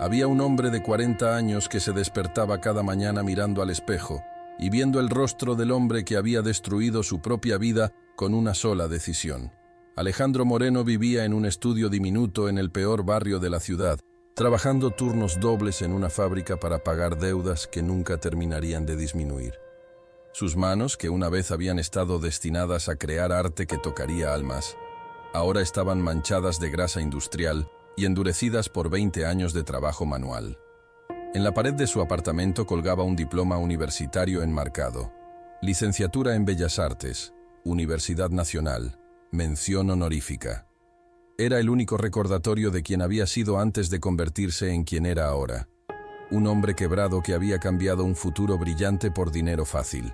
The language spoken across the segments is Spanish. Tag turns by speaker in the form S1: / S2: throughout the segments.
S1: Había un hombre de 40 años que se despertaba cada mañana mirando al espejo y viendo el rostro del hombre que había destruido su propia vida con una sola decisión. Alejandro Moreno vivía en un estudio diminuto en el peor barrio de la ciudad, trabajando turnos dobles en una fábrica para pagar deudas que nunca terminarían de disminuir. Sus manos, que una vez habían estado destinadas a crear arte que tocaría almas, ahora estaban manchadas de grasa industrial y endurecidas por 20 años de trabajo manual. En la pared de su apartamento colgaba un diploma universitario enmarcado: Licenciatura en Bellas Artes, Universidad Nacional, mención honorífica. Era el único recordatorio de quien había sido antes de convertirse en quien era ahora. Un hombre quebrado que había cambiado un futuro brillante por dinero fácil.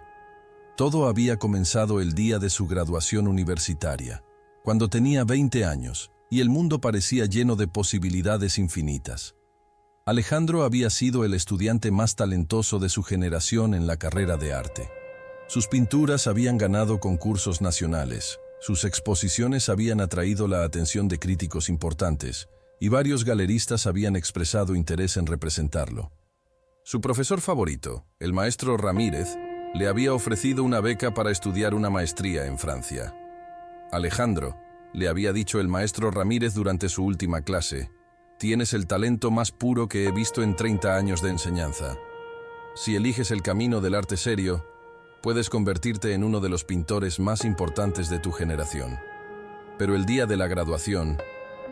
S1: Todo había comenzado el día de su graduación universitaria, cuando tenía 20 años, y el mundo parecía lleno de posibilidades infinitas. Alejandro había sido el estudiante más talentoso de su generación en la carrera de arte. Sus pinturas habían ganado concursos nacionales, sus exposiciones habían atraído la atención de críticos importantes, y varios galeristas habían expresado interés en representarlo. Su profesor favorito, el maestro Ramírez, le había ofrecido una beca para estudiar una maestría en Francia. Alejandro, le había dicho el maestro Ramírez durante su última clase, «Tienes el talento más puro que he visto en 30 años de enseñanza. Si eliges el camino del arte serio, puedes convertirte en uno de los pintores más importantes de tu generación». Pero el día de la graduación,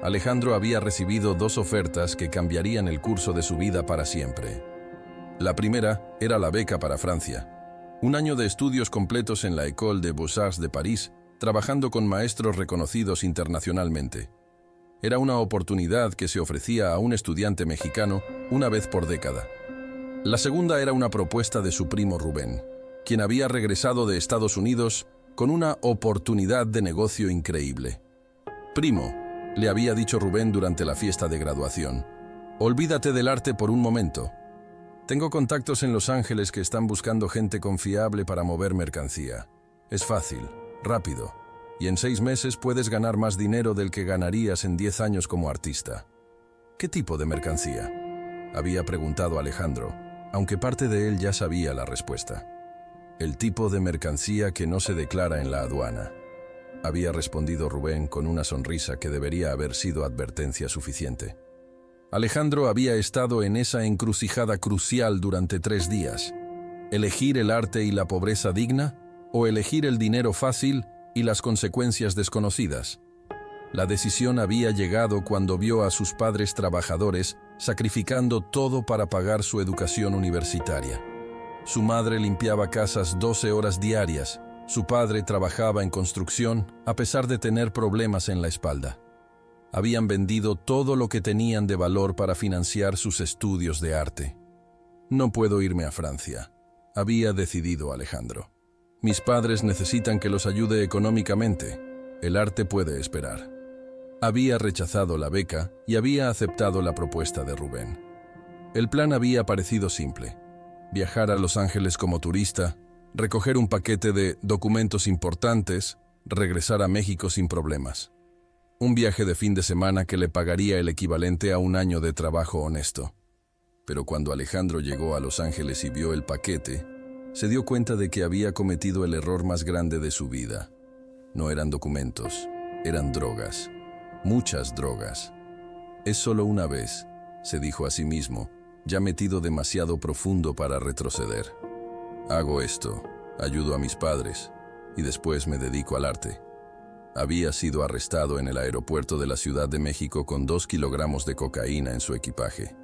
S1: Alejandro había recibido 2 ofertas que cambiarían el curso de su vida para siempre. La primera era la beca para Francia. Un año de estudios completos en la École des Beaux-Arts de París, trabajando con maestros reconocidos internacionalmente. Era una oportunidad que se ofrecía a un estudiante mexicano una vez por década. La segunda era una propuesta de su primo Rubén, quien había regresado de Estados Unidos con una oportunidad de negocio increíble. «Primo», le había dicho Rubén durante la fiesta de graduación, «olvídate del arte por un momento. Tengo contactos en Los Ángeles que están buscando gente confiable para mover mercancía. Es fácil, rápido, y en 6 meses puedes ganar más dinero del que ganarías en 10 años como artista». «¿Qué tipo de mercancía?», había preguntado Alejandro, aunque parte de él ya sabía la respuesta. «El tipo de mercancía que no se declara en la aduana», había respondido Rubén con una sonrisa que debería haber sido advertencia suficiente. Alejandro había estado en esa encrucijada crucial durante 3 días. ¿Elegir el arte y la pobreza digna? ¿O elegir el dinero fácil y las consecuencias desconocidas? La decisión había llegado cuando vio a sus padres trabajadores sacrificando todo para pagar su educación universitaria. Su madre limpiaba casas 12 horas diarias. Su padre trabajaba en construcción a pesar de tener problemas en la espalda. Habían vendido todo lo que tenían de valor para financiar sus estudios de arte. «No puedo irme a Francia», había decidido Alejandro. «Mis padres necesitan que los ayude económicamente. El arte puede esperar». Había rechazado la beca y había aceptado la propuesta de Rubén. El plan había parecido simple: viajar a Los Ángeles como turista, recoger un paquete de documentos importantes, regresar a México sin problemas. Un viaje de fin de semana que le pagaría el equivalente a un año de trabajo honesto. Pero cuando Alejandro llegó a Los Ángeles y vio el paquete, se dio cuenta de que había cometido el error más grande de su vida. No eran documentos, eran drogas. Muchas drogas. «Es solo una vez», se dijo a sí mismo, ya metido demasiado profundo para retroceder. «Hago esto, ayudo a mis padres, y después me dedico al arte». Había sido arrestado en el aeropuerto de la Ciudad de México con 2 kilogramos de cocaína en su equipaje.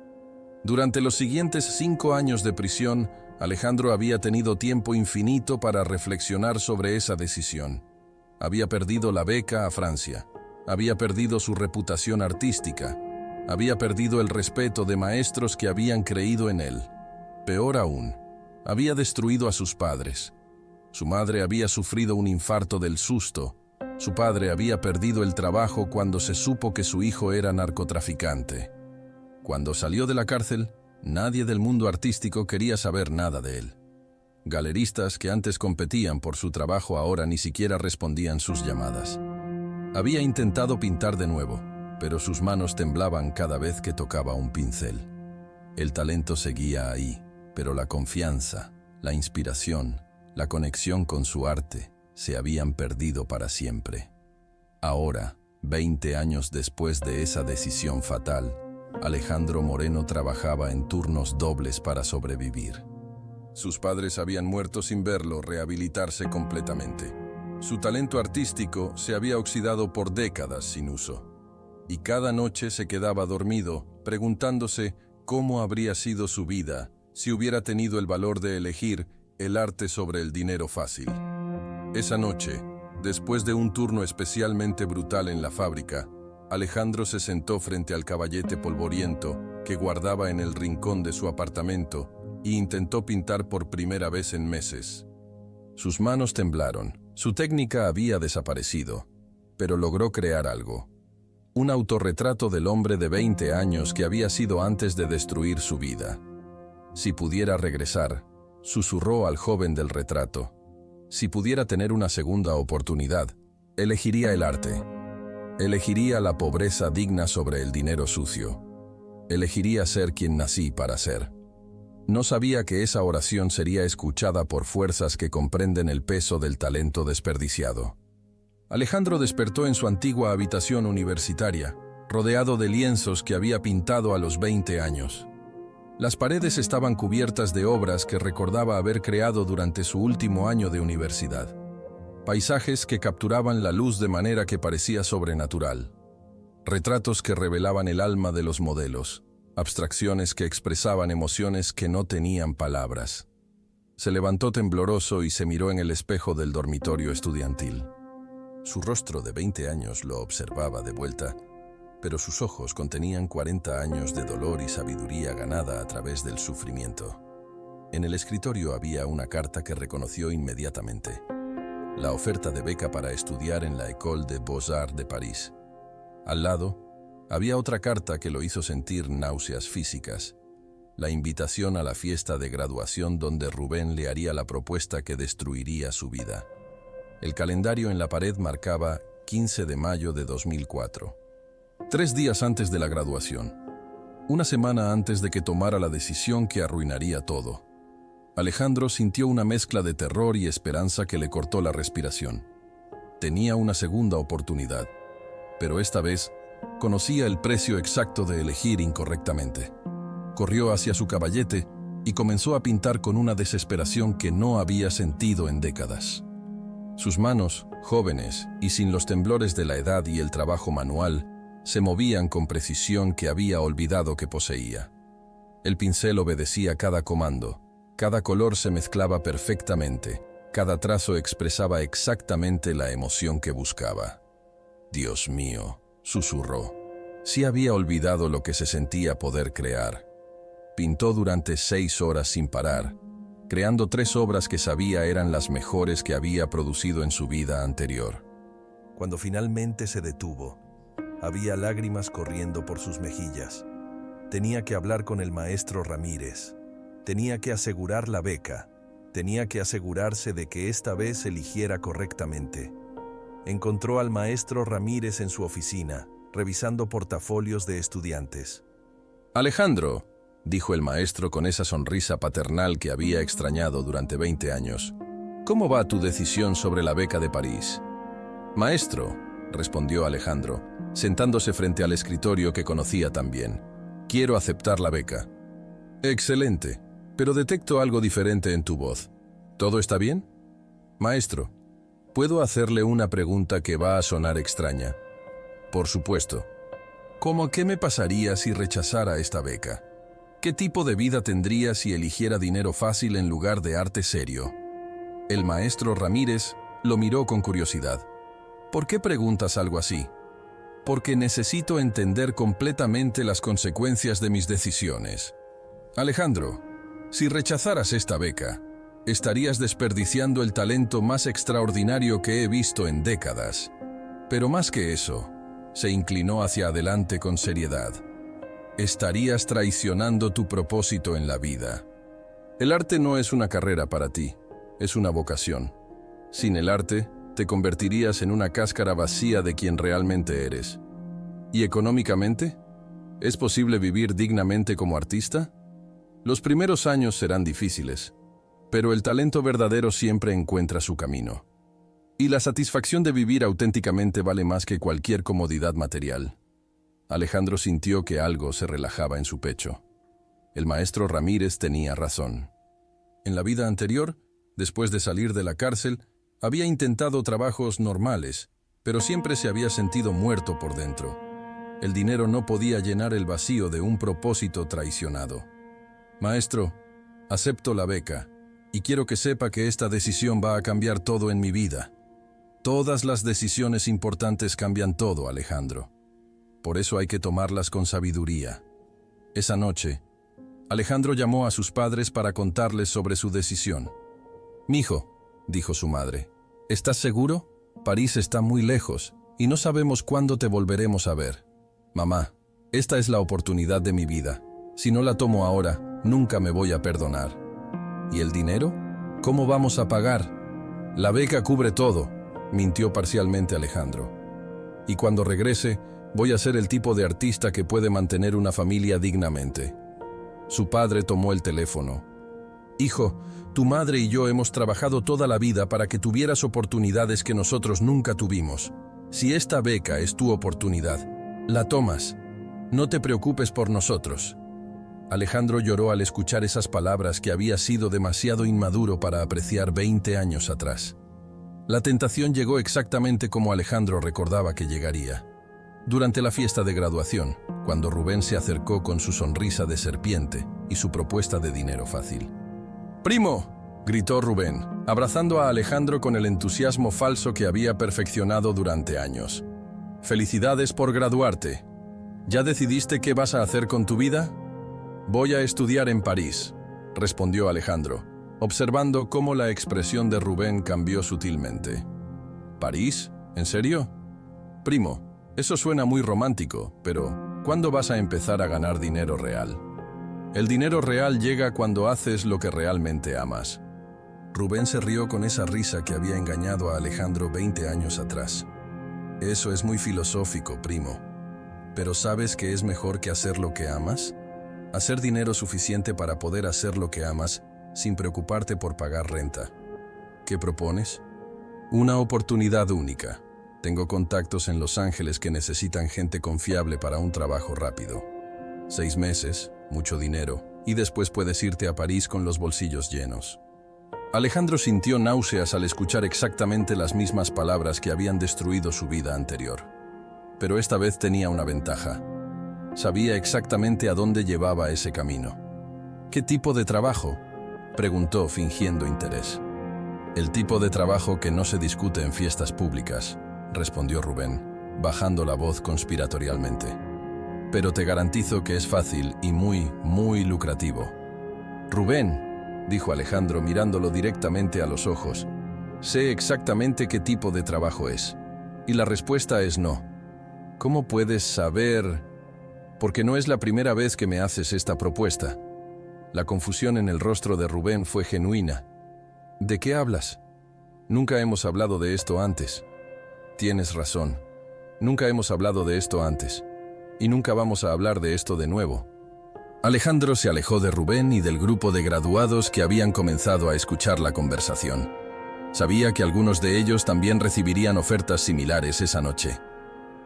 S1: Durante los siguientes 5 años de prisión, Alejandro había tenido tiempo infinito para reflexionar sobre esa decisión. Había perdido la beca a Francia, había perdido su reputación artística, había perdido el respeto de maestros que habían creído en él. Peor aún, había destruido a sus padres. Su madre había sufrido un infarto del susto. Su padre había perdido el trabajo cuando se supo que su hijo era narcotraficante. Cuando salió de la cárcel, nadie del mundo artístico quería saber nada de él. Galeristas que antes competían por su trabajo ahora ni siquiera respondían sus llamadas. Había intentado pintar de nuevo, pero sus manos temblaban cada vez que tocaba un pincel. El talento seguía ahí, pero la confianza, la inspiración, la conexión con su arte se habían perdido para siempre. Ahora, 20 años después de esa decisión fatal, Alejandro Moreno trabajaba en turnos dobles para sobrevivir. Sus padres habían muerto sin verlo rehabilitarse completamente. Su talento artístico se había oxidado por décadas sin uso. Y cada noche se quedaba dormido, preguntándose cómo habría sido su vida si hubiera tenido el valor de elegir el arte sobre el dinero fácil. Esa noche, después de un turno especialmente brutal en la fábrica, Alejandro se sentó frente al caballete polvoriento que guardaba en el rincón de su apartamento e intentó pintar por primera vez en meses. Sus manos temblaron, su técnica había desaparecido, pero logró crear algo. Un autorretrato del hombre de 20 años que había sido antes de destruir su vida. Si pudiera regresar, susurró al joven del retrato. Si pudiera tener una segunda oportunidad, elegiría el arte. Elegiría la pobreza digna sobre el dinero sucio. Elegiría ser quien nací para ser. No sabía que esa oración sería escuchada por fuerzas que comprenden el peso del talento desperdiciado. Alejandro despertó en su antigua habitación universitaria, rodeado de lienzos que había pintado a los 20 años. Las paredes estaban cubiertas de obras que recordaba haber creado durante su último año de universidad. Paisajes que capturaban la luz de manera que parecía sobrenatural. Retratos que revelaban el alma de los modelos. Abstracciones que expresaban emociones que no tenían palabras. Se levantó tembloroso y se miró en el espejo del dormitorio estudiantil. Su rostro de 20 años lo observaba de vuelta, pero sus ojos contenían 40 años de dolor y sabiduría ganada a través del sufrimiento. En el escritorio había una carta que reconoció inmediatamente. La oferta de beca para estudiar en la École des Beaux-Arts de París. Al lado, había otra carta que lo hizo sentir náuseas físicas. La invitación a la fiesta de graduación donde Rubén le haría la propuesta que destruiría su vida. El calendario en la pared marcaba 15 de mayo de 2004. 3 días antes de la graduación. Una semana antes de que tomara la decisión que arruinaría todo. Alejandro sintió una mezcla de terror y esperanza que le cortó la respiración. Tenía una segunda oportunidad, pero esta vez conocía el precio exacto de elegir incorrectamente. Corrió hacia su caballete y comenzó a pintar con una desesperación que no había sentido en décadas. Sus manos, jóvenes y sin los temblores de la edad y el trabajo manual, se movían con precisión que había olvidado que poseía. El pincel obedecía cada comando, cada color se mezclaba perfectamente, cada trazo expresaba exactamente la emoción que buscaba. Dios mío, susurró. Sí había olvidado lo que se sentía poder crear. Pintó durante 6 horas sin parar, creando 3 obras que sabía eran las mejores que había producido en su vida anterior. Cuando finalmente se detuvo, había lágrimas corriendo por sus mejillas. Tenía que hablar con el maestro Ramírez. Tenía que asegurar la beca. Tenía que asegurarse de que esta vez eligiera correctamente. Encontró al maestro Ramírez en su oficina, revisando portafolios de estudiantes. «Alejandro», dijo el maestro con esa sonrisa paternal que había extrañado durante 20 años. «¿Cómo va tu decisión sobre la beca de París?» «Maestro», respondió Alejandro, sentándose frente al escritorio que conocía tan bien. «Quiero aceptar la beca». «Excelente, pero detecto algo diferente en tu voz. ¿Todo está bien?» «Maestro, ¿puedo hacerle una pregunta que va a sonar extraña?» «Por supuesto. ¿Cómo qué me pasaría si rechazara esta beca? ¿Qué tipo de vida tendría si eligiera dinero fácil en lugar de arte serio?» El maestro Ramírez lo miró con curiosidad. «¿Por qué preguntas algo así?» «Porque necesito entender completamente las consecuencias de mis decisiones. Alejandro, si rechazaras esta beca, estarías desperdiciando el talento más extraordinario que he visto en décadas. Pero más que eso», se inclinó hacia adelante con seriedad, «estarías traicionando tu propósito en la vida. El arte no es una carrera para ti, es una vocación. Sin el arte, te convertirías en una cáscara vacía de quien realmente eres. ¿Y económicamente? ¿Es posible vivir dignamente como artista? Los primeros años serán difíciles, pero el talento verdadero siempre encuentra su camino. Y la satisfacción de vivir auténticamente vale más que cualquier comodidad material. Alejandro sintió que algo se relajaba en su pecho. El maestro Ramírez tenía razón. En la vida anterior, después de salir de la cárcel, había intentado trabajos normales, pero siempre se había sentido muerto por dentro. El dinero no podía llenar el vacío de un propósito traicionado. Maestro, acepto la beca, y quiero que sepa que esta decisión va a cambiar todo en mi vida. Todas las decisiones importantes cambian todo, Alejandro. Por eso hay que tomarlas con sabiduría. Esa noche, Alejandro llamó a sus padres para contarles sobre su decisión. «Mijo», dijo su madre, «¿estás seguro? París está muy lejos, y no sabemos cuándo te volveremos a ver. Mamá, esta es la oportunidad de mi vida. Si no la tomo ahora, nunca me voy a perdonar». «¿Y el dinero? ¿Cómo vamos a pagar?» «La beca cubre todo», mintió parcialmente Alejandro. «Y cuando regrese, voy a ser el tipo de artista que puede mantener una familia dignamente». Su padre tomó el teléfono. «Hijo, tu madre y yo hemos trabajado toda la vida para que tuvieras oportunidades que nosotros nunca tuvimos. Si esta beca es tu oportunidad, la tomas. No te preocupes por nosotros». Alejandro lloró al escuchar esas palabras que había sido demasiado inmaduro para apreciar 20 años atrás. La tentación llegó exactamente como Alejandro recordaba que llegaría. Durante la fiesta de graduación, cuando Rubén se acercó con su sonrisa de serpiente y su propuesta de dinero fácil. «¡Primo!», gritó Rubén, abrazando a Alejandro con el entusiasmo falso que había perfeccionado durante años. «¡Felicidades por graduarte! ¿Ya decidiste qué vas a hacer con tu vida?» «Voy a estudiar en París», respondió Alejandro, observando cómo la expresión de Rubén cambió sutilmente. «¿París? ¿En serio? Primo, eso suena muy romántico, pero ¿cuándo vas a empezar a ganar dinero real?» «El dinero real llega cuando haces lo que realmente amas». Rubén se rió con esa risa que había engañado a Alejandro 20 años atrás. «Eso es muy filosófico, primo. ¿Pero sabes qué es mejor que hacer lo que amas? Hacer dinero suficiente para poder hacer lo que amas sin preocuparte por pagar renta. ¿Qué propones?» «Una oportunidad única. Tengo contactos en Los Ángeles que necesitan gente confiable para un trabajo rápido. 6 meses, mucho dinero, y después puedes irte a París con los bolsillos llenos». Alejandro sintió náuseas al escuchar exactamente las mismas palabras que habían destruido su vida anterior. Pero esta vez tenía una ventaja. Sabía exactamente a dónde llevaba ese camino. «¿Qué tipo de trabajo?», preguntó fingiendo interés. «El tipo de trabajo que no se discute en fiestas públicas», respondió Rubén, bajando la voz conspiratorialmente. «Pero te garantizo que es fácil y muy lucrativo». «Rubén», dijo Alejandro mirándolo directamente a los ojos, «sé exactamente qué tipo de trabajo es». Y la respuesta es no. «¿Cómo puedes saber?» «Porque no es la primera vez que me haces esta propuesta». La confusión en el rostro de Rubén fue genuina. «¿De qué hablas? Nunca hemos hablado de esto antes». «Tienes razón. Nunca hemos hablado de esto antes. Y nunca vamos a hablar de esto de nuevo». Alejandro se alejó de Rubén y del grupo de graduados que habían comenzado a escuchar la conversación. Sabía que algunos de ellos también recibirían ofertas similares esa noche.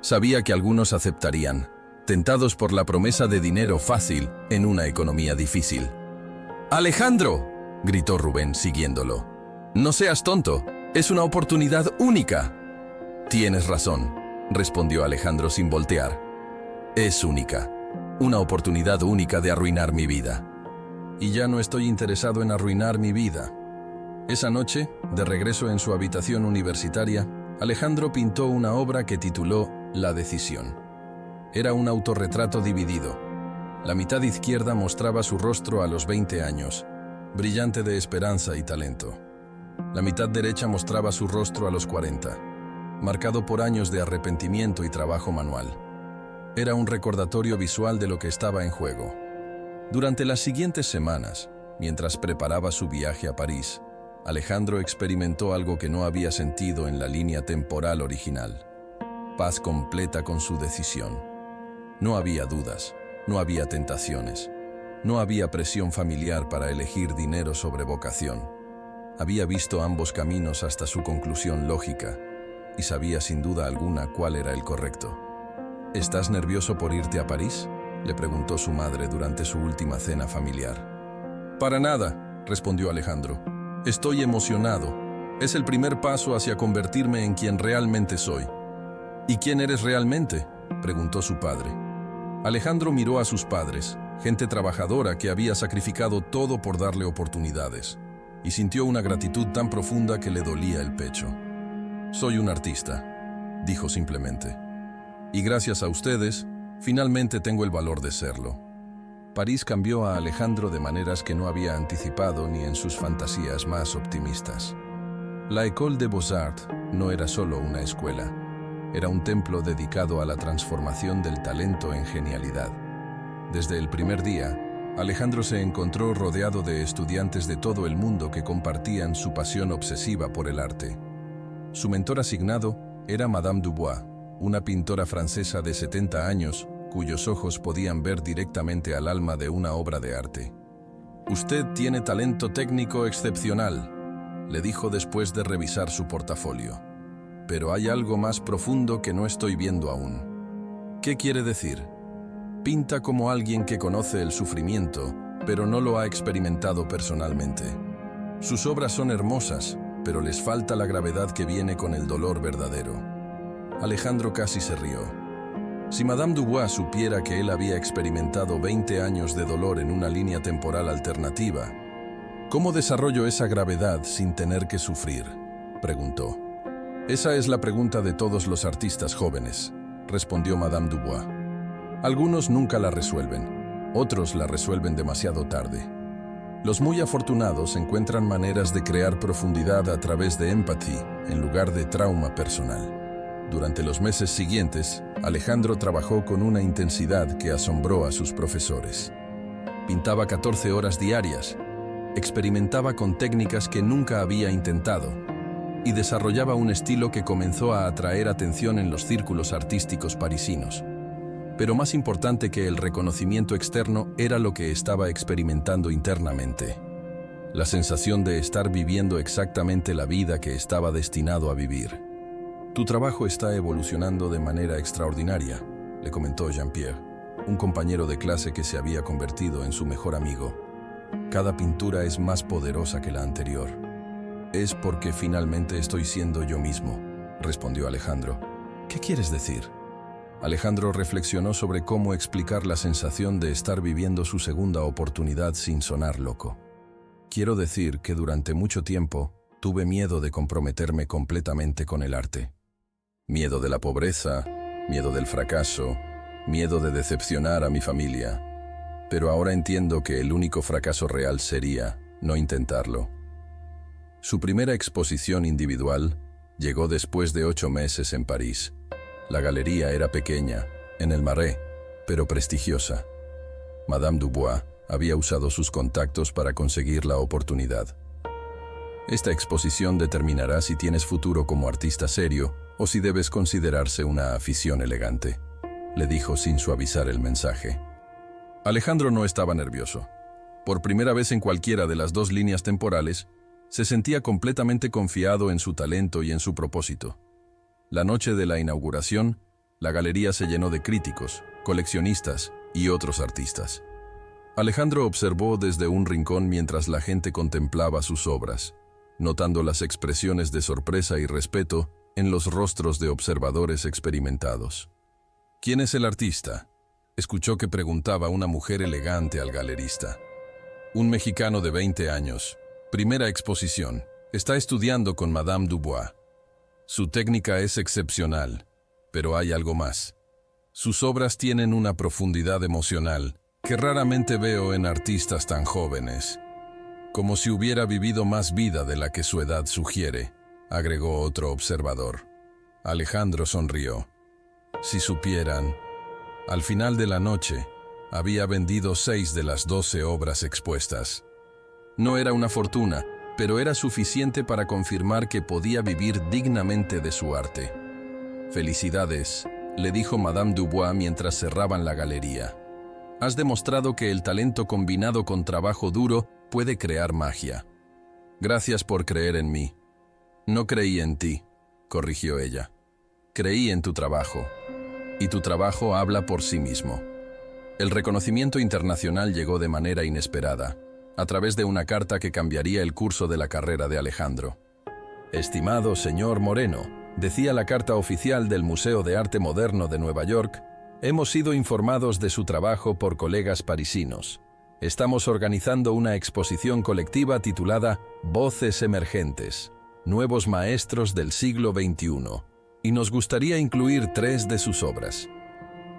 S1: Sabía que algunos aceptarían, tentados por la promesa de dinero fácil en una economía difícil. «¡Alejandro!», gritó Rubén siguiéndolo. «No seas tonto, es una oportunidad única». «Tienes razón», respondió Alejandro sin voltear. «Es única, una oportunidad única de arruinar mi vida. Y ya no estoy interesado en arruinar mi vida». Esa noche, de regreso en su habitación universitaria, Alejandro pintó una obra que tituló La decisión. Era un autorretrato dividido. La mitad izquierda mostraba su rostro a los 20 años, brillante de esperanza y talento. La mitad derecha mostraba su rostro a los 40, marcado por años de arrepentimiento y trabajo manual. Era un recordatorio visual de lo que estaba en juego. Durante las siguientes semanas, mientras preparaba su viaje a París, Alejandro experimentó algo que no había sentido en la línea temporal original: paz completa con su decisión. No había dudas, no había tentaciones. No había presión familiar para elegir dinero sobre vocación. Había visto ambos caminos hasta su conclusión lógica y sabía sin duda alguna cuál era el correcto. ¿Estás nervioso por irte a París?, le preguntó su madre durante su última cena familiar. Para nada, respondió Alejandro. Estoy emocionado. Es el primer paso hacia convertirme en quien realmente soy. ¿Y quién eres realmente?, preguntó su padre. Alejandro miró a sus padres, gente trabajadora que había sacrificado todo por darle oportunidades, y sintió una gratitud tan profunda que le dolía el pecho. Soy un artista, dijo simplemente. Y gracias a ustedes, finalmente tengo el valor de serlo. París cambió a Alejandro de maneras que no había anticipado ni en sus fantasías más optimistas. La École des Beaux-Arts no era solo una escuela, era un templo dedicado a la transformación del talento en genialidad. Desde el primer día, Alejandro se encontró rodeado de estudiantes de todo el mundo que compartían su pasión obsesiva por el arte. Su mentor asignado era Madame Dubois, una pintora francesa de 70 años, cuyos ojos podían ver directamente al alma de una obra de arte. «Usted tiene talento técnico excepcional», le dijo después de revisar su portafolio. «Pero hay algo más profundo que no estoy viendo aún». «¿Qué quiere decir?» «Pinta como alguien que conoce el sufrimiento, pero no lo ha experimentado personalmente. Sus obras son hermosas, pero les falta la gravedad que viene con el dolor verdadero». Alejandro casi se rió. Si Madame Dubois supiera que él había experimentado 20 años de dolor en una línea temporal alternativa, ¿cómo desarrollo esa gravedad sin tener que sufrir?, preguntó. Esa es la pregunta de todos los artistas jóvenes, respondió Madame Dubois. Algunos nunca la resuelven, otros la resuelven demasiado tarde. Los muy afortunados encuentran maneras de crear profundidad a través de empatía en lugar de trauma personal. Durante los meses siguientes, Alejandro trabajó con una intensidad que asombró a sus profesores. Pintaba 14 horas diarias, experimentaba con técnicas que nunca había intentado y desarrollaba un estilo que comenzó a atraer atención en los círculos artísticos parisinos. Pero más importante que el reconocimiento externo era lo que estaba experimentando internamente. La sensación de estar viviendo exactamente la vida que estaba destinado a vivir. «Tu trabajo está evolucionando de manera extraordinaria», le comentó Jean-Pierre, un compañero de clase que se había convertido en su mejor amigo. «Cada pintura es más poderosa que la anterior». «Es porque finalmente estoy siendo yo mismo», respondió Alejandro. «¿Qué quieres decir?» Alejandro reflexionó sobre cómo explicar la sensación de estar viviendo su segunda oportunidad sin sonar loco. «Quiero decir que durante mucho tiempo tuve miedo de comprometerme completamente con el arte. Miedo de la pobreza, miedo del fracaso, miedo de decepcionar a mi familia. Pero ahora entiendo que el único fracaso real sería no intentarlo». Su primera exposición individual llegó después de 8 meses en París. La galería era pequeña, en el Marais, pero prestigiosa. Madame Dubois había usado sus contactos para conseguir la oportunidad. «Esta exposición determinará si tienes futuro como artista serio o si debes considerarse una afición elegante», le dijo sin suavizar el mensaje. Alejandro no estaba nervioso. Por primera vez en cualquiera de las dos líneas temporales, se sentía completamente confiado en su talento y en su propósito. La noche de la inauguración, la galería se llenó de críticos, coleccionistas y otros artistas. Alejandro observó desde un rincón mientras la gente contemplaba sus obras, notando las expresiones de sorpresa y respeto en los rostros de observadores experimentados. «¿Quién es el artista?», escuchó que preguntaba una mujer elegante al galerista. «Un mexicano de 20 años. Primera exposición. Está estudiando con Madame Dubois. Su técnica es excepcional, pero hay algo más. Sus obras tienen una profundidad emocional que raramente veo en artistas tan jóvenes. Como si hubiera vivido más vida de la que su edad sugiere», agregó otro observador. Alejandro sonrió. Si supieran, al final de la noche, había vendido 6 de las 12 obras expuestas. No era una fortuna, pero era suficiente para confirmar que podía vivir dignamente de su arte. «Felicidades», le dijo Madame Dubois mientras cerraban la galería. Has demostrado que el talento combinado con trabajo duro puede crear magia. Gracias por creer en mí. No creí en ti, corrigió ella. Creí en tu trabajo. Y tu trabajo habla por sí mismo. El reconocimiento internacional llegó de manera inesperada, a través de una carta que cambiaría el curso de la carrera de Alejandro. Estimado señor Moreno, decía la carta oficial del Museo de Arte Moderno de Nueva York, hemos sido informados de su trabajo por colegas parisinos. Estamos organizando una exposición colectiva titulada Voces Emergentes, Nuevos Maestros del Siglo XXI, y nos gustaría incluir 3 de sus obras.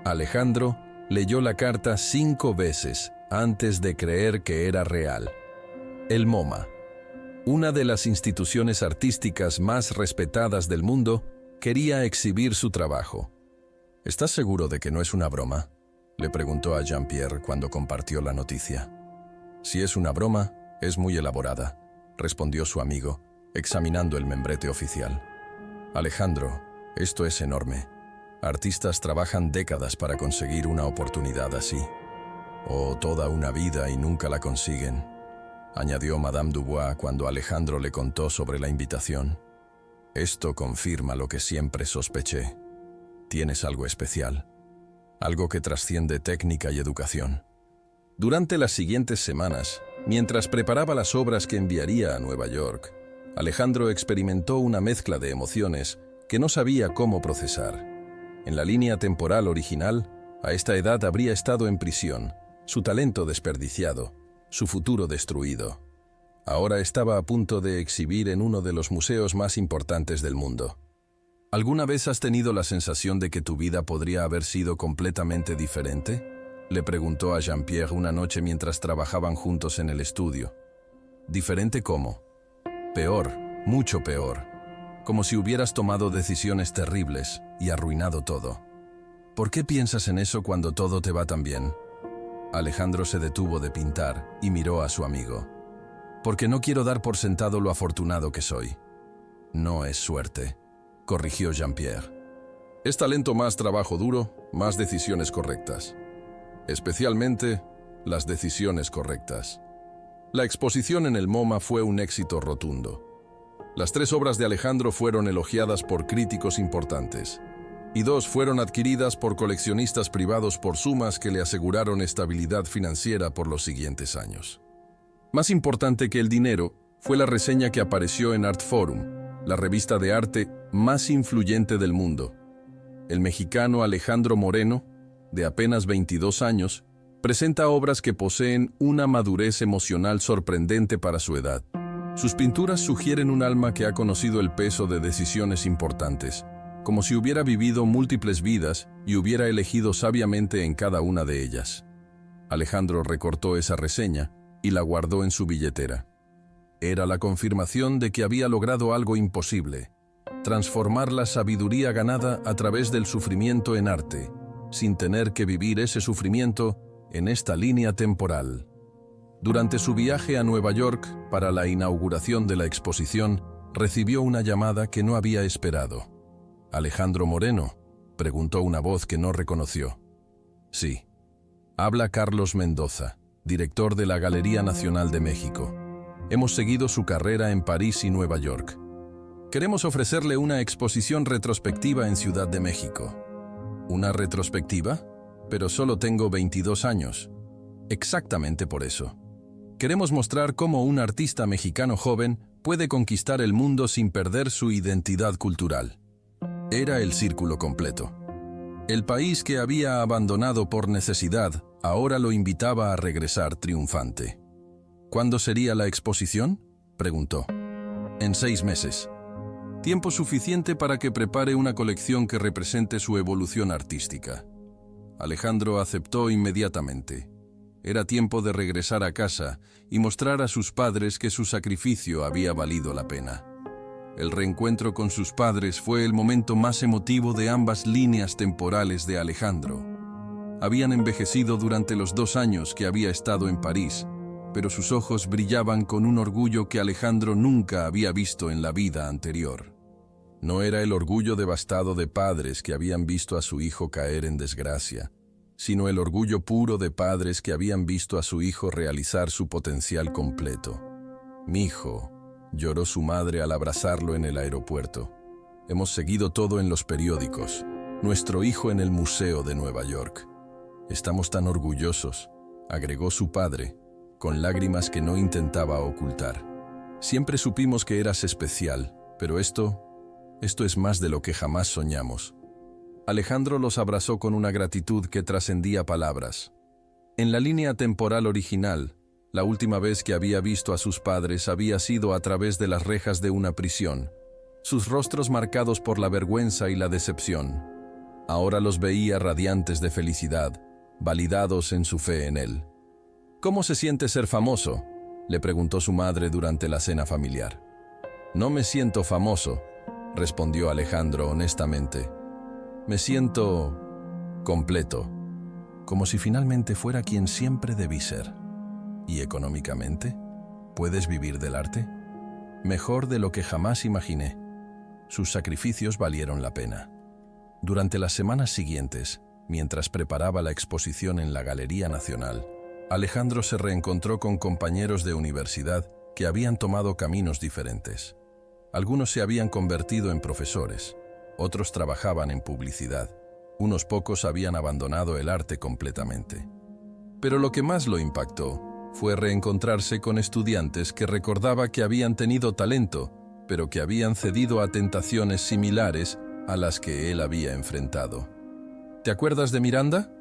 S1: Alejandro leyó la carta 5 veces antes de creer que era real. El MoMA, una de las instituciones artísticas más respetadas del mundo, quería exhibir su trabajo. ¿Estás seguro de que no es una broma?, le preguntó a Jean-Pierre cuando compartió la noticia. Si es una broma, es muy elaborada, respondió su amigo, examinando el membrete oficial. Alejandro, esto es enorme. Artistas trabajan décadas para conseguir una oportunidad así. O toda una vida y nunca la consiguen, añadió Madame Dubois cuando Alejandro le contó sobre la invitación. Esto confirma lo que siempre sospeché. Tienes algo especial, algo que trasciende técnica y educación. Durante las siguientes semanas, mientras preparaba las obras que enviaría a Nueva York, Alejandro experimentó una mezcla de emociones que no sabía cómo procesar. En la línea temporal original, a esta edad habría estado en prisión, su talento desperdiciado, su futuro destruido. Ahora estaba a punto de exhibir en uno de los museos más importantes del mundo. ¿Alguna vez has tenido la sensación de que tu vida podría haber sido completamente diferente?, le preguntó a Jean-Pierre una noche mientras trabajaban juntos en el estudio. ¿Diferente cómo? Peor, mucho peor. Como si hubieras tomado decisiones terribles y arruinado todo. ¿Por qué piensas en eso cuando todo te va tan bien? Alejandro se detuvo de pintar y miró a su amigo. Porque no quiero dar por sentado lo afortunado que soy. No es suerte, corrigió Jean-Pierre. Es talento más trabajo duro, más decisiones correctas. Especialmente las decisiones correctas. La exposición en el MoMA fue un éxito rotundo. Las 3 obras de Alejandro fueron elogiadas por críticos importantes, y 2 fueron adquiridas por coleccionistas privados por sumas que le aseguraron estabilidad financiera por los siguientes años. Más importante que el dinero fue la reseña que apareció en Artforum, la revista de arte más influyente del mundo. El mexicano Alejandro Moreno, de apenas 22 años, presenta obras que poseen una madurez emocional sorprendente para su edad. Sus pinturas sugieren un alma que ha conocido el peso de decisiones importantes, como si hubiera vivido múltiples vidas y hubiera elegido sabiamente en cada una de ellas. Alejandro recortó esa reseña y la guardó en su billetera. Era la confirmación de que había logrado algo imposible: transformar la sabiduría ganada a través del sufrimiento en arte, sin tener que vivir ese sufrimiento en esta línea temporal. Durante su viaje a Nueva York para la inauguración de la exposición, recibió una llamada que no había esperado. «¿Alejandro Moreno?», preguntó una voz que no reconoció. «Sí. Habla Carlos Mendoza, director de la Galería Nacional de México. Hemos seguido su carrera en París y Nueva York. Queremos ofrecerle una exposición retrospectiva en Ciudad de México». «¿Una retrospectiva? Pero solo tengo 22 años». «Exactamente por eso. Queremos mostrar cómo un artista mexicano joven puede conquistar el mundo sin perder su identidad cultural». Era el círculo completo. El país que había abandonado por necesidad ahora lo invitaba a regresar triunfante. «¿Cuándo sería la exposición?», preguntó. «En 6 meses. Tiempo suficiente para que prepare una colección que represente su evolución artística». Alejandro aceptó inmediatamente. Era tiempo de regresar a casa y mostrar a sus padres que su sacrificio había valido la pena. El reencuentro con sus padres fue el momento más emotivo de ambas líneas temporales de Alejandro. Habían envejecido durante los 2 años que había estado en París, pero sus ojos brillaban con un orgullo que Alejandro nunca había visto en la vida anterior. No era el orgullo devastado de padres que habían visto a su hijo caer en desgracia. sino el orgullo puro de padres que habían visto a su hijo realizar su potencial completo. «Mi hijo», lloró su madre al abrazarlo en el aeropuerto. «Hemos seguido todo en los periódicos. Nuestro hijo en el Museo de Nueva York. Estamos tan orgullosos», agregó su padre, con lágrimas que no intentaba ocultar. «Siempre supimos que eras especial, pero esto es más de lo que jamás soñamos». Alejandro los abrazó con una gratitud que trascendía palabras. En la línea temporal original, la última vez que había visto a sus padres había sido a través de las rejas de una prisión, sus rostros marcados por la vergüenza y la decepción. Ahora los veía radiantes de felicidad, validados en su fe en él. «¿Cómo se siente ser famoso?», le preguntó su madre durante la cena familiar. «No me siento famoso», respondió Alejandro honestamente. «Me siento completo, como si finalmente fuera quien siempre debí ser». «¿Y económicamente? ¿Puedes vivir del arte?». «Mejor de lo que jamás imaginé». Sus sacrificios valieron la pena. Durante las semanas siguientes, mientras preparaba la exposición en la Galería Nacional, Alejandro se reencontró con compañeros de universidad que habían tomado caminos diferentes. Algunos se habían convertido en profesores, otros trabajaban en publicidad, unos pocos habían abandonado el arte completamente. Pero lo que más lo impactó fue reencontrarse con estudiantes que recordaba que habían tenido talento, pero que habían cedido a tentaciones similares a las que él había enfrentado. «¿Te acuerdas de Miranda?»,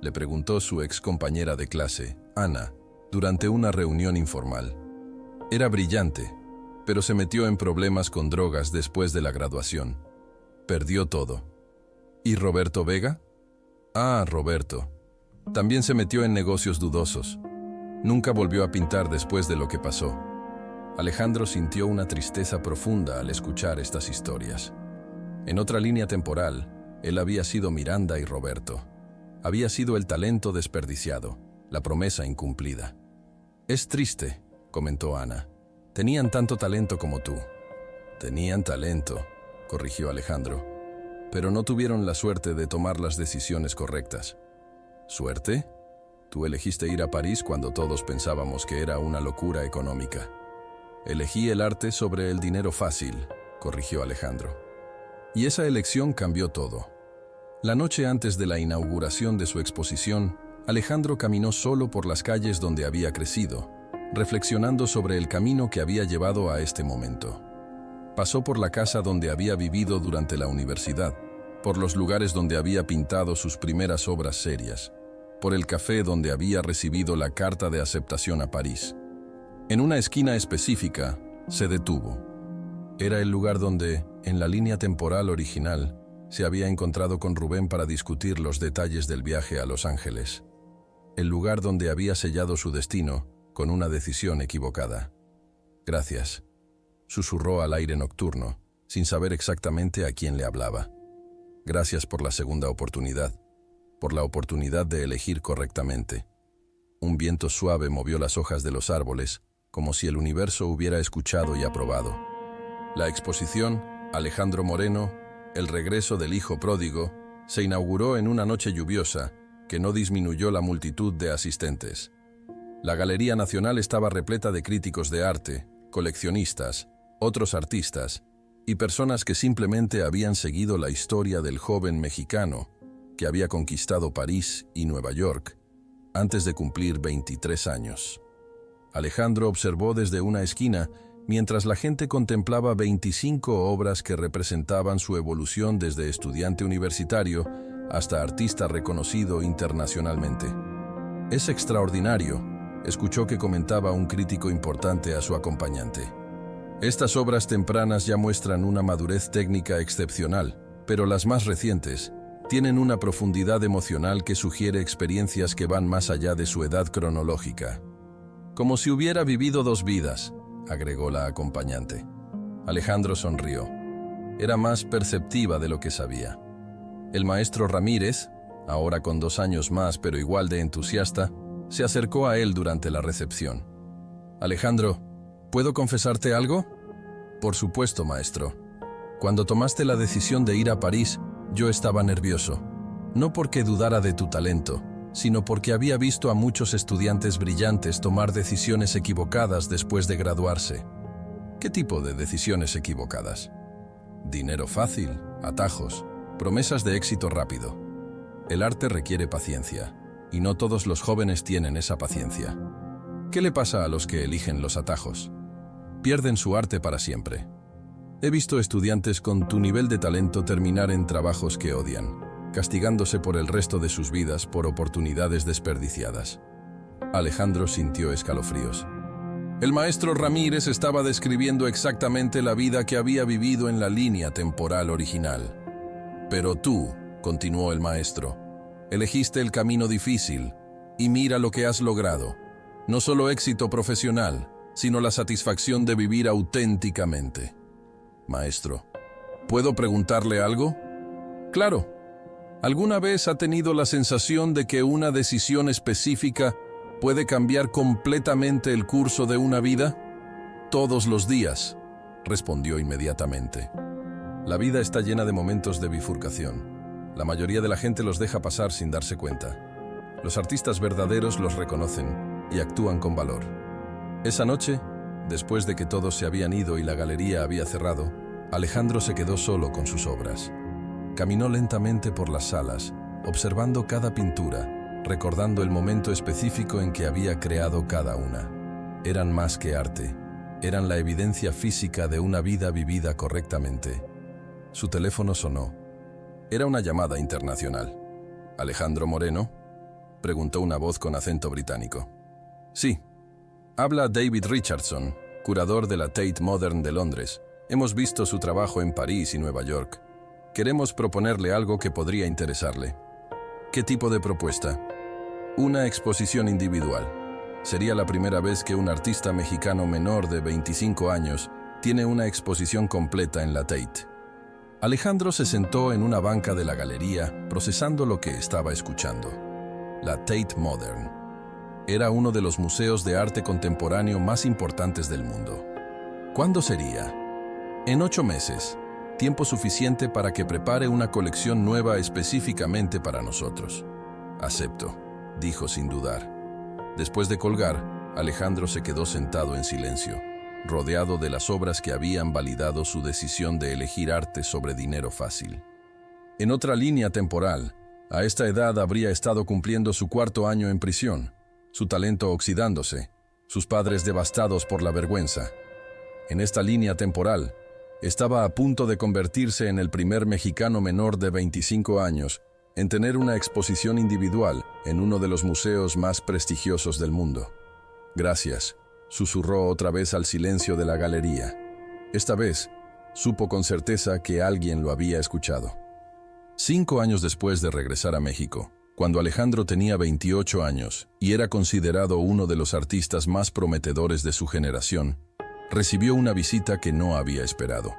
S1: le preguntó su ex compañera de clase, Ana, durante una reunión informal. Era brillante, pero se metió en problemas con drogas después de la graduación. Perdió todo. ¿Y Roberto Vega? Ah, Roberto. También se metió en negocios dudosos. Nunca volvió a pintar después de lo que pasó. Alejandro sintió una tristeza profunda al escuchar estas historias. En otra línea temporal, él había sido Miranda y Roberto. Había sido el talento desperdiciado, la promesa incumplida. «Es triste», comentó Ana. «Tenían tanto talento como tú». «Tenían talento», corrigió Alejandro, «pero no tuvieron la suerte de tomar las decisiones correctas». «¿Suerte? Tú elegiste ir a París cuando todos pensábamos que era una locura económica». «Elegí el arte sobre el dinero fácil», corrigió Alejandro. Y esa elección cambió todo. La noche antes de la inauguración de su exposición, Alejandro caminó solo por las calles donde había crecido, reflexionando sobre el camino que había llevado a este momento. Pasó por la casa donde había vivido durante la universidad, por los lugares donde había pintado sus primeras obras serias, por el café donde había recibido la carta de aceptación a París. En una esquina específica, se detuvo. Era el lugar donde, en la línea temporal original, se había encontrado con Rubén para discutir los detalles del viaje a Los Ángeles. El lugar donde había sellado su destino con una decisión equivocada. «Gracias», susurró al aire nocturno, sin saber exactamente a quién le hablaba. «Gracias por la segunda oportunidad, por la oportunidad de elegir correctamente». Un viento suave movió las hojas de los árboles, como si el universo hubiera escuchado y aprobado. La exposición, Alejandro Moreno, El regreso del hijo pródigo, se inauguró en una noche lluviosa que no disminuyó la multitud de asistentes. La Galería Nacional estaba repleta de críticos de arte, coleccionistas, otros artistas y personas que simplemente habían seguido la historia del joven mexicano que había conquistado París y Nueva York antes de cumplir 23 años. Alejandro observó desde una esquina mientras la gente contemplaba 25 obras que representaban su evolución desde estudiante universitario hasta artista reconocido internacionalmente. «Es extraordinario», escuchó que comentaba un crítico importante a su acompañante. «Estas obras tempranas ya muestran una madurez técnica excepcional, pero las más recientes tienen una profundidad emocional que sugiere experiencias que van más allá de su edad cronológica». «Como si hubiera vivido dos vidas», agregó la acompañante. Alejandro sonrió. Era más perceptiva de lo que sabía. El maestro Ramírez, ahora con 2 años más pero igual de entusiasta, se acercó a él durante la recepción. «Alejandro, ¿puedo confesarte algo?». «Por supuesto, maestro. Cuando tomaste la decisión de ir a París, yo estaba nervioso. No porque dudara de tu talento, sino porque había visto a muchos estudiantes brillantes tomar decisiones equivocadas después de graduarse. ¿Qué tipo de decisiones equivocadas? Dinero fácil, atajos, promesas de éxito rápido. El arte requiere paciencia, y no todos los jóvenes tienen esa paciencia. ¿Qué le pasa a los que eligen los atajos? Pierden su arte para siempre. He visto estudiantes con tu nivel de talento terminar en trabajos que odian, castigándose por el resto de sus vidas por oportunidades desperdiciadas. Alejandro sintió escalofríos. El maestro Ramírez estaba describiendo exactamente la vida que había vivido en la línea temporal original. Pero tú, continuó el maestro, elegiste el camino difícil, y mira lo que has logrado. No solo éxito profesional, sino la satisfacción de vivir auténticamente. Maestro, ¿puedo preguntarle algo? Claro. ¿Alguna vez ha tenido la sensación de que una decisión específica puede cambiar completamente el curso de una vida? Todos los días, respondió inmediatamente. La vida está llena de momentos de bifurcación. La mayoría de la gente los deja pasar sin darse cuenta. Los artistas verdaderos los reconocen y actúan con valor. Esa noche, después de que todos se habían ido y la galería había cerrado, Alejandro se quedó solo con sus obras. Caminó lentamente por las salas, observando cada pintura, recordando el momento específico en que había creado cada una. Eran más que arte, eran la evidencia física de una vida vivida correctamente. Su teléfono sonó. Era una llamada internacional. ¿Alejandro Moreno?, preguntó una voz con acento británico. Sí. Habla David Richardson, curador de la Tate Modern de Londres. Hemos visto su trabajo en París y Nueva York. Queremos proponerle algo que podría interesarle. ¿Qué tipo de propuesta? Una exposición individual. Sería la primera vez que un artista mexicano menor de 25 años tiene una exposición completa en la Tate. Alejandro se sentó en una banca de la galería, procesando lo que estaba escuchando. La Tate Modern era uno de los museos de arte contemporáneo más importantes del mundo. ¿Cuándo sería? En 8 meses. Tiempo suficiente para que prepare una colección nueva específicamente para nosotros. Acepto, dijo sin dudar. Después de colgar, Alejandro se quedó sentado en silencio, rodeado de las obras que habían validado su decisión de elegir arte sobre dinero fácil. En otra línea temporal, a esta edad habría estado cumpliendo su 4º año en prisión, su talento oxidándose, sus padres devastados por la vergüenza. En esta línea temporal, estaba a punto de convertirse en el primer mexicano menor de 25 años en tener una exposición individual en uno de los museos más prestigiosos del mundo. Gracias, susurró otra vez al silencio de la galería. Esta vez, supo con certeza que alguien lo había escuchado. 5 años después de regresar a México, cuando Alejandro tenía 28 años y era considerado uno de los artistas más prometedores de su generación, recibió una visita que no había esperado.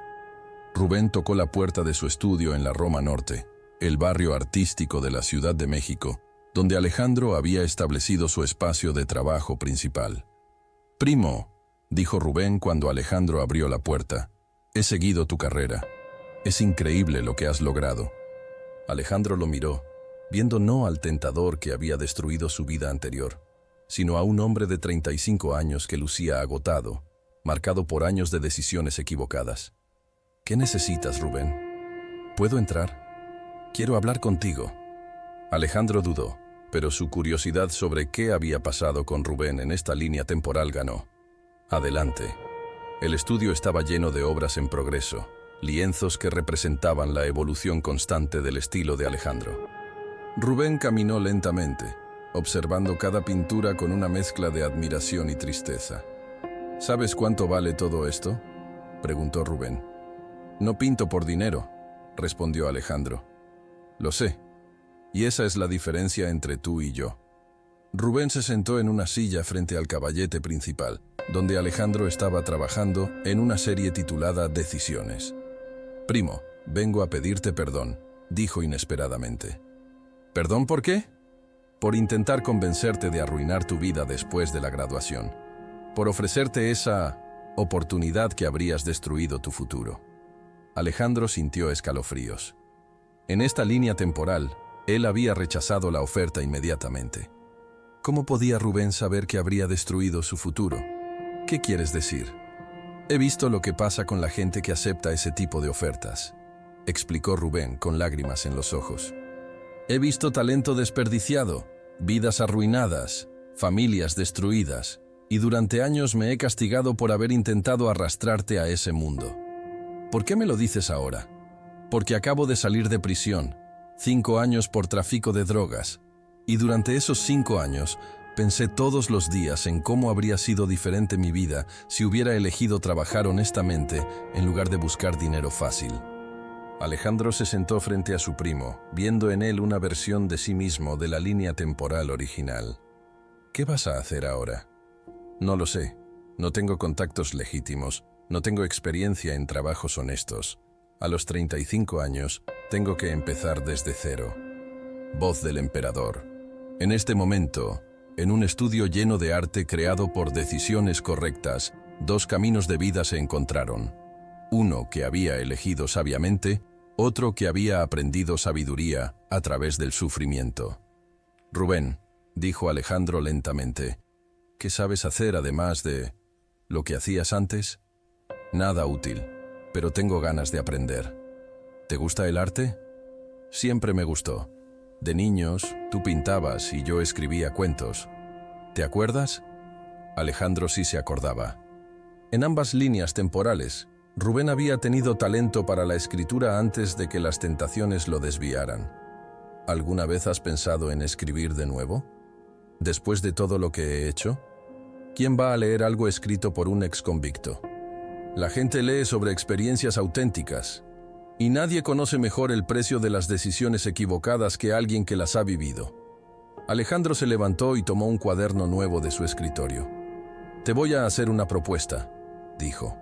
S1: Rubén tocó la puerta de su estudio en la Roma Norte, el barrio artístico de la Ciudad de México, donde Alejandro había establecido su espacio de trabajo principal. «Primo», dijo Rubén cuando Alejandro abrió la puerta, «he seguido tu carrera. Es increíble lo que has logrado». Alejandro lo miró, viendo no al tentador que había destruido su vida anterior, sino a un hombre de 35 años que lucía agotado, marcado por años de decisiones equivocadas. «¿Qué necesitas, Rubén? ¿Puedo entrar? Quiero hablar contigo». Alejandro dudó, pero su curiosidad sobre qué había pasado con Rubén en esta línea temporal ganó. «Adelante». El estudio estaba lleno de obras en progreso, lienzos que representaban la evolución constante del estilo de Alejandro. Rubén caminó lentamente, observando cada pintura con una mezcla de admiración y tristeza. «¿Sabes cuánto vale todo esto?», preguntó Rubén. «No pinto por dinero», respondió Alejandro. «Lo sé, y esa es la diferencia entre tú y yo». Rubén se sentó en una silla frente al caballete principal, donde Alejandro estaba trabajando en una serie titulada Decisiones. «Primo, vengo a pedirte perdón», dijo inesperadamente. «¿Perdón por qué?» «Por intentar convencerte de arruinar tu vida después de la graduación. Por ofrecerte esa oportunidad que habrías destruido tu futuro». Alejandro sintió escalofríos. En esta línea temporal, Él había rechazado la oferta inmediatamente. ¿Cómo podía Rubén saber que habría destruido su futuro? ¿Qué quieres decir? He visto lo que pasa con la gente que acepta ese tipo de ofertas, explicó Rubén con lágrimas en los ojos. He visto talento desperdiciado, vidas arruinadas, familias destruidas, y durante años me he castigado por haber intentado arrastrarte a ese mundo. ¿Por qué me lo dices ahora? Porque acabo de salir de prisión, 5 años por tráfico de drogas, y durante esos 5 años pensé todos los días en cómo habría sido diferente mi vida si hubiera elegido trabajar honestamente en lugar de buscar dinero fácil. Alejandro se sentó frente a su primo, viendo en él una versión de sí mismo de la línea temporal original. ¿Qué vas a hacer ahora? No lo sé. No tengo contactos legítimos, no tengo experiencia en trabajos honestos. A los 35 años, tengo que empezar desde cero. Voz del emperador. En este momento, en un estudio lleno de arte creado por decisiones correctas, 2 caminos de vida se encontraron. Uno que había elegido sabiamente, otro que había aprendido sabiduría a través del sufrimiento. Rubén, dijo Alejandro lentamente, ¿qué sabes hacer además de lo que hacías antes? Nada útil, pero tengo ganas de aprender. ¿Te gusta el arte? Siempre me gustó. De niños, tú pintabas y yo escribía cuentos. ¿Te acuerdas? Alejandro sí se acordaba. En ambas líneas temporales, Rubén había tenido talento para la escritura antes de que las tentaciones lo desviaran. ¿Alguna vez has pensado en escribir de nuevo? ¿Después de todo lo que he hecho? ¿Quién va a leer algo escrito por un exconvicto? La gente lee sobre experiencias auténticas, y nadie conoce mejor el precio de las decisiones equivocadas que alguien que las ha vivido. Alejandro se levantó y tomó un cuaderno nuevo de su escritorio. Te voy a hacer una propuesta, dijo.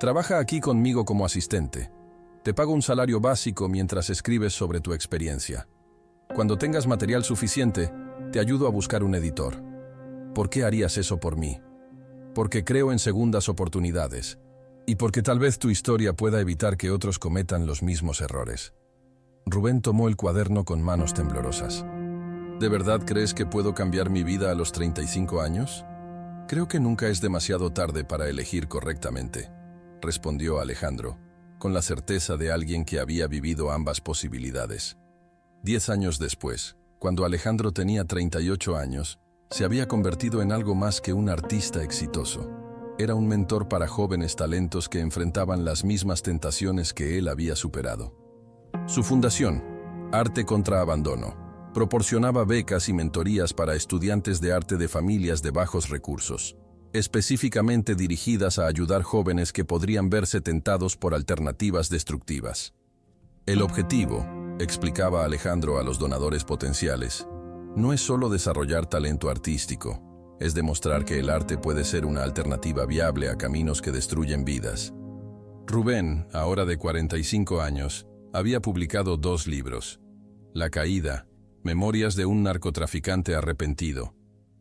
S1: Trabaja aquí conmigo como asistente. Te pago un salario básico mientras escribes sobre tu experiencia. Cuando tengas material suficiente, te ayudo a buscar un editor. ¿Por qué harías eso por mí? Porque creo en segundas oportunidades. Y porque tal vez tu historia pueda evitar que otros cometan los mismos errores. Rubén tomó el cuaderno con manos temblorosas. ¿De verdad crees que puedo cambiar mi vida a los 35 años? Creo que nunca es demasiado tarde para elegir correctamente, respondió Alejandro, con la certeza de alguien que había vivido ambas posibilidades. 10 años después, cuando Alejandro tenía 38 años, se había convertido en algo más que un artista exitoso. Era un mentor para jóvenes talentos que enfrentaban las mismas tentaciones que él había superado. Su fundación, Arte contra Abandono, proporcionaba becas y mentorías para estudiantes de arte de familias de bajos recursos, específicamente dirigidas a ayudar jóvenes que podrían verse tentados por alternativas destructivas. El objetivo, explicaba Alejandro a los donadores potenciales, no es solo desarrollar talento artístico, es demostrar que el arte puede ser una alternativa viable a caminos que destruyen vidas. Rubén, ahora de 45 años, había publicado 2 libros: La caída, Memorias de un narcotraficante arrepentido,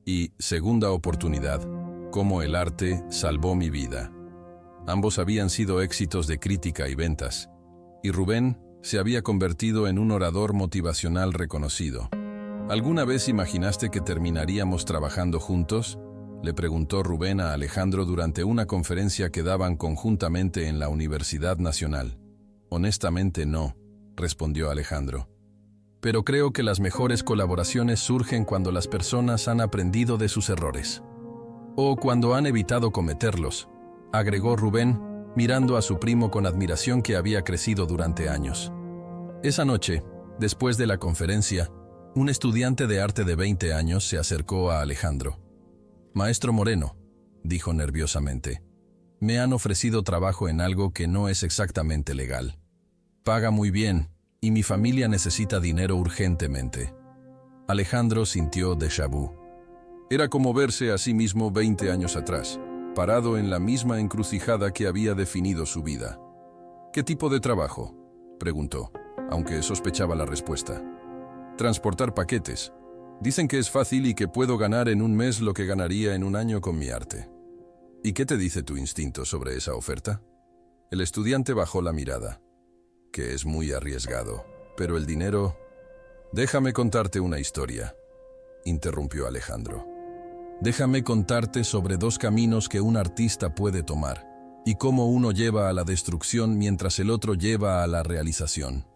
S1: y Segunda oportunidad, Cómo el arte salvó mi vida. Ambos habían sido éxitos de crítica y ventas, y Rubén se había convertido en un orador motivacional reconocido. ¿Alguna vez imaginaste que terminaríamos trabajando juntos?, le preguntó Rubén a Alejandro durante una conferencia que daban conjuntamente en la Universidad Nacional. Honestamente no, respondió Alejandro. Pero creo que las mejores colaboraciones surgen cuando las personas han aprendido de sus errores. O cuando han evitado cometerlos, agregó Rubén, mirando a su primo con admiración que había crecido durante años. Esa noche, después de la conferencia, un estudiante de arte de 20 años se acercó a Alejandro. «Maestro Moreno», dijo nerviosamente, «me han ofrecido trabajo en algo que no es exactamente legal. Paga muy bien, y mi familia necesita dinero urgentemente». Alejandro sintió déjà vu. Era como verse a sí mismo 20 años atrás, parado en la misma encrucijada que había definido su vida. «¿Qué tipo de trabajo?», preguntó, aunque sospechaba la respuesta. «Transportar paquetes. Dicen que es fácil y que puedo ganar en un mes lo que ganaría en un año con mi arte». «¿Y qué te dice tu instinto sobre esa oferta?». El estudiante bajó la mirada. «Que es muy arriesgado, pero el dinero...». Déjame contarte una historia, interrumpió Alejandro. Déjame contarte sobre dos caminos que un artista puede tomar y cómo uno lleva a la destrucción mientras el otro lleva a la realización.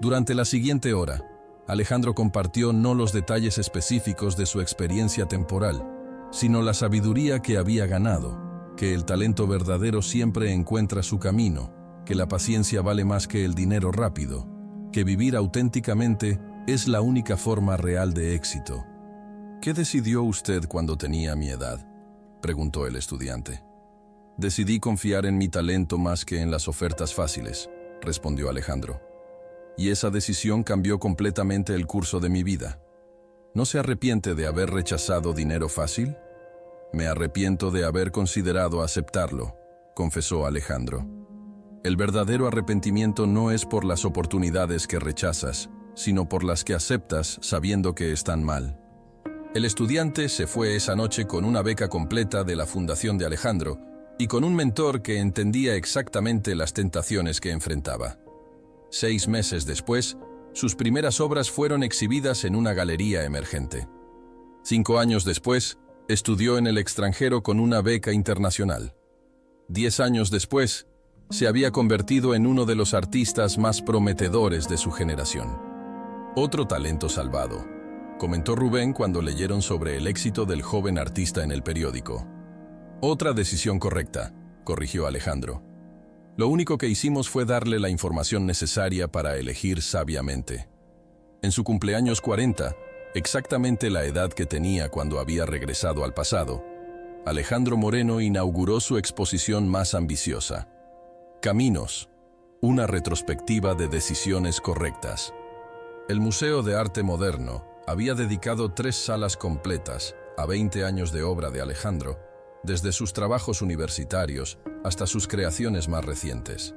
S1: Durante la siguiente hora, Alejandro compartió no los detalles específicos de su experiencia temporal, sino la sabiduría que había ganado, que el talento verdadero siempre encuentra su camino, que la paciencia vale más que el dinero rápido, que vivir auténticamente es la única forma real de éxito. ¿Qué decidió usted cuando tenía mi edad?, preguntó el estudiante. Decidí confiar en mi talento más que en las ofertas fáciles, respondió Alejandro. Y esa decisión cambió completamente el curso de mi vida. ¿No se arrepiente de haber rechazado dinero fácil? Me arrepiento de haber considerado aceptarlo, confesó Alejandro. El verdadero arrepentimiento no es por las oportunidades que rechazas, sino por las que aceptas sabiendo que están mal. El estudiante se fue esa noche con una beca completa de la Fundación de Alejandro y con un mentor que entendía exactamente las tentaciones que enfrentaba. 6 meses después, sus primeras obras fueron exhibidas en una galería emergente. 5 años después, estudió en el extranjero con una beca internacional. 10 años después, se había convertido en uno de los artistas más prometedores de su generación. Otro talento salvado, comentó Rubén cuando leyeron sobre el éxito del joven artista en el periódico. Otra decisión correcta, corrigió Alejandro. Lo único que hicimos fue darle la información necesaria para elegir sabiamente. En su cumpleaños 40, exactamente la edad que tenía cuando había regresado al pasado, Alejandro Moreno inauguró su exposición más ambiciosa. Caminos, una retrospectiva de decisiones correctas. El Museo de Arte Moderno había dedicado 3 salas completas a 20 años de obra de Alejandro, desde sus trabajos universitarios hasta sus creaciones más recientes.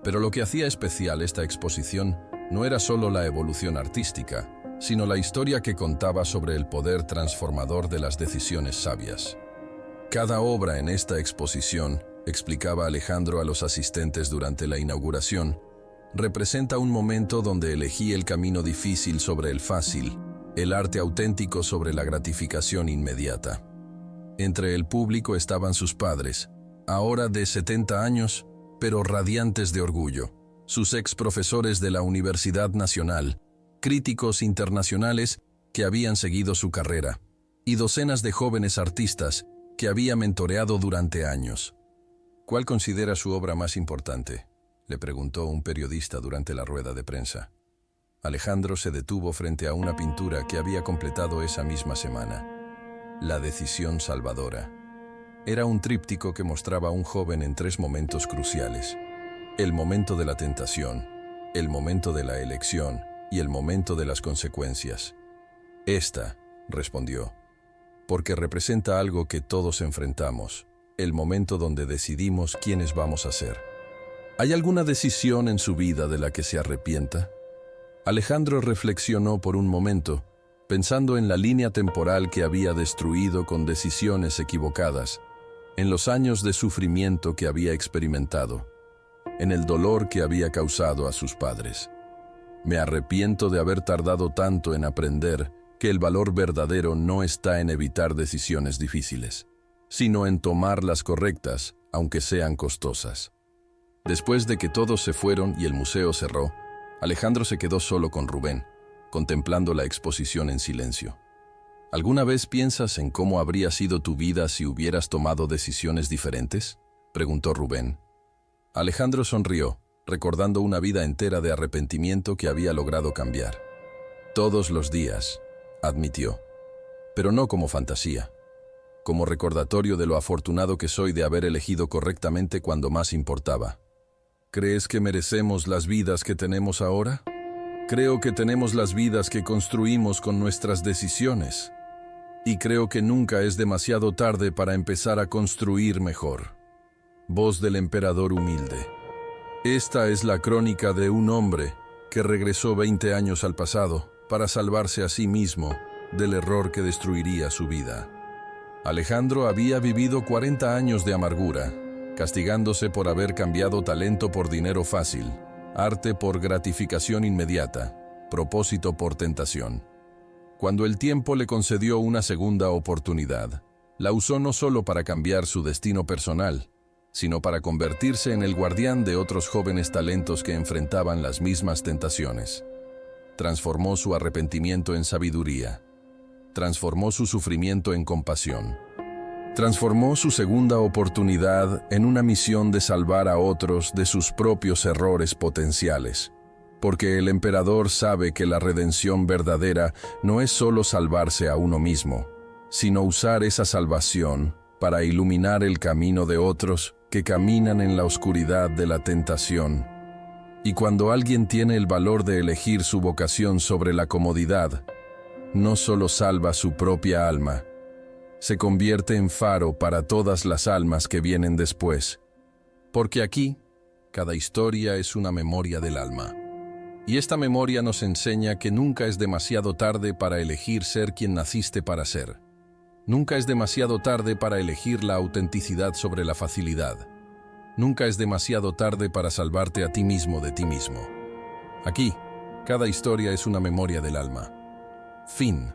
S1: Pero lo que hacía especial esta exposición no era solo la evolución artística, sino la historia que contaba sobre el poder transformador de las decisiones sabias. Cada obra en esta exposición, explicaba Alejandro a los asistentes durante la inauguración, representa un momento donde elegí el camino difícil sobre el fácil, el arte auténtico sobre la gratificación inmediata. Entre el público estaban sus padres, ahora de 70 años, pero radiantes de orgullo, sus ex profesores de la Universidad Nacional, críticos internacionales que habían seguido su carrera, y docenas de jóvenes artistas que había mentoreado durante años. ¿Cuál considera su obra más importante?, le preguntó un periodista durante la rueda de prensa. Alejandro se detuvo frente a una pintura que había completado esa misma semana. La decisión salvadora. Era un tríptico que mostraba a un joven en 3 momentos cruciales: el momento de la tentación, el momento de la elección y el momento de las consecuencias. Esta, respondió, porque representa algo que todos enfrentamos, el momento donde decidimos quiénes vamos a ser. ¿Hay alguna decisión en su vida de la que se arrepienta? Alejandro reflexionó por un momento, pensando en la línea temporal que había destruido con decisiones equivocadas, en los años de sufrimiento que había experimentado, en el dolor que había causado a sus padres. Me arrepiento de haber tardado tanto en aprender que el valor verdadero no está en evitar decisiones difíciles, sino en tomar las correctas, aunque sean costosas. Después de que todos se fueron y el museo cerró, Alejandro se quedó solo con Rubén, contemplando la exposición en silencio. ¿Alguna vez piensas en cómo habría sido tu vida si hubieras tomado decisiones diferentes?, preguntó Rubén. Alejandro sonrió, recordando una vida entera de arrepentimiento que había logrado cambiar. Todos los días, admitió, pero no como fantasía, como recordatorio de lo afortunado que soy de haber elegido correctamente cuando más importaba. ¿Crees que merecemos las vidas que tenemos ahora? Creo que tenemos las vidas que construimos con nuestras decisiones. Y creo que nunca es demasiado tarde para empezar a construir mejor. Voz del emperador humilde. Esta es la crónica de un hombre que regresó 20 años al pasado para salvarse a sí mismo del error que destruiría su vida. Alejandro había vivido 40 años de amargura, castigándose por haber cambiado talento por dinero fácil, arte por gratificación inmediata, propósito por tentación. Cuando el tiempo le concedió una segunda oportunidad, la usó no solo para cambiar su destino personal, sino para convertirse en el guardián de otros jóvenes talentos que enfrentaban las mismas tentaciones. Transformó su arrepentimiento en sabiduría. Transformó su sufrimiento en compasión. Transformó su segunda oportunidad en una misión de salvar a otros de sus propios errores potenciales. Porque el emperador sabe que la redención verdadera no es solo salvarse a uno mismo, sino usar esa salvación para iluminar el camino de otros que caminan en la oscuridad de la tentación. Y cuando alguien tiene el valor de elegir su vocación sobre la comodidad, no solo salva su propia alma, se convierte en faro para todas las almas que vienen después. Porque aquí, cada historia es una memoria del alma. Y esta memoria nos enseña que nunca es demasiado tarde para elegir ser quien naciste para ser. Nunca es demasiado tarde para elegir la autenticidad sobre la facilidad. Nunca es demasiado tarde para salvarte a ti mismo de ti mismo. Aquí, cada historia es una memoria del alma. Fin.